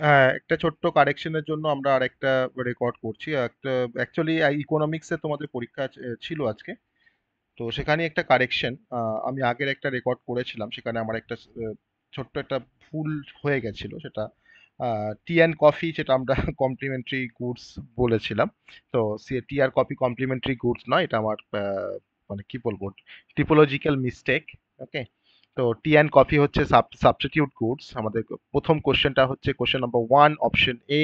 হ্যাঁ, একটা ছোট্ট কারেকশনের জন্য আমরা আরেকটা রেকর্ড করছি। একটা অ্যাকচুয়ালি ইকোনমিক্সে তোমাদের পরীক্ষা ছিল আজকে। তো সেখানে একটা কারেকশন, আমি আগের একটা রেকর্ড করেছিলাম, সেখানে আমার একটা ছোট্ট একটা ভুল হয়ে গেছিল। সেটা টি অ্যান্ড কফি, যেটা আমরা কমপ্লিমেন্টারি গুডস বলেছিলাম। তো টি আর কফি কমপ্লিমেন্টারি গুডস নয়, এটা আমার মানে কি বলবো, টিপোলজিক্যাল মিস্টেক। ওকে। তো টি অ্যান্ড কফি হচ্ছে সাবস্টিটিউট গুডস। আমাদের প্রথম কোশ্চেনটা হচ্ছে question number 1 option A,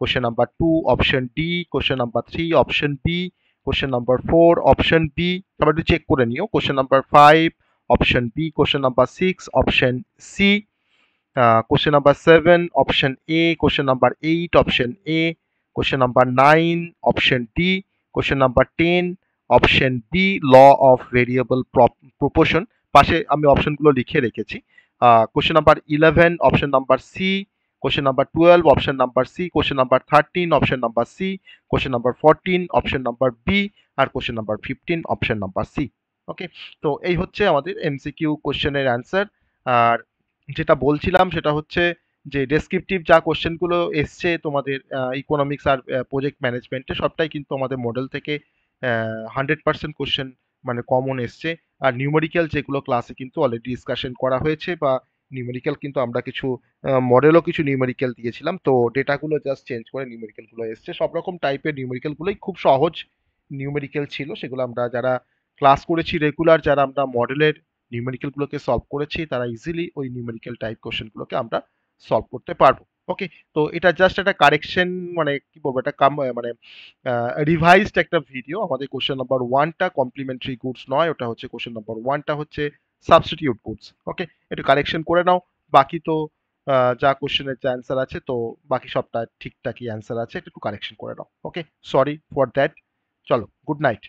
question number 2 option D, question number 3 option B, question number 4 option B. তারপর একটু চেক করে নিও। Question number 5 option B, question number 6 option C, question number 7 option A, question number 8 option A, question number 9 option D, question number 10 option B, law of variable proportion। পাশে আমি অপশনগুলো লিখে রেখেছি। question number 11 option number C, question number 12 option number C, question number 13 option number C, question number 14 option number B, আর question number 15 option number C। ওকে। তো এই হচ্ছে আমাদের MCQ কোশ্চেনের অ্যান্সার। আর যেটা বলছিলাম সেটা হচ্ছে যে ডেসক্রিপটিভ যা কোশ্চেনগুলো এসছে তোমাদের ইকোনমিক্স আর প্রজেক্ট ম্যানেজমেন্টে, সবটাই কিন্তু আমাদের মডেল থেকে 100% কোশ্চেন মানে কমন এসছে। আর নিউমেরিক্যাল যেগুলো ক্লাসে কিন্তু অলরেডি ডিসকাশন করা হয়েছে, বা নিউমেরিক্যাল কিন্তু আমরা কিছু মডেলও কিছু নিউমেরিক্যাল দিয়েছিলাম, তো ডেটাগুলো জাস্ট চেঞ্জ করে নিউমেরিক্যালগুলো এসছে। সব রকম টাইপের নিউমেরিক্যালগুলোই খুব সহজ নিউমেরিক্যাল ছিল, সেগুলো আমরা যারা ক্লাস করেছি রেগুলার, যারা আমরা মডেলের নিউমেরিক্যাল গুলোকে সলভ করেছি, তারা ইজিলি ওই নিউমেরিক্যাল টাইপ কোশ্চেন গুলোকে আমরা সলভ করতে পারবো। ওকে। তো এটা জাস্ট একটা কারেকশন, মানে কি বলবো, এটা মানে রিভাইজড একটা ভিডিও। আমাদের কোশ্চেন নাম্বার ওয়ানটা কমপ্লিমেন্টারি গুডস নয়, ওটা হচ্ছে কোশ্চেন নাম্বার ওয়ানটা হচ্ছে সাবস্টিটিউট গুডস। ওকে। একটু কারেকশন করে নাও। বাকি তো যা কোশ্চেনের যা অ্যান্সার আছে, তো বাকি সবটা ঠিকঠাকই অ্যান্সার আছে, একটু কারেকশন করে নাও। ওকে। Sorry for that. চলো, গুড নাইট।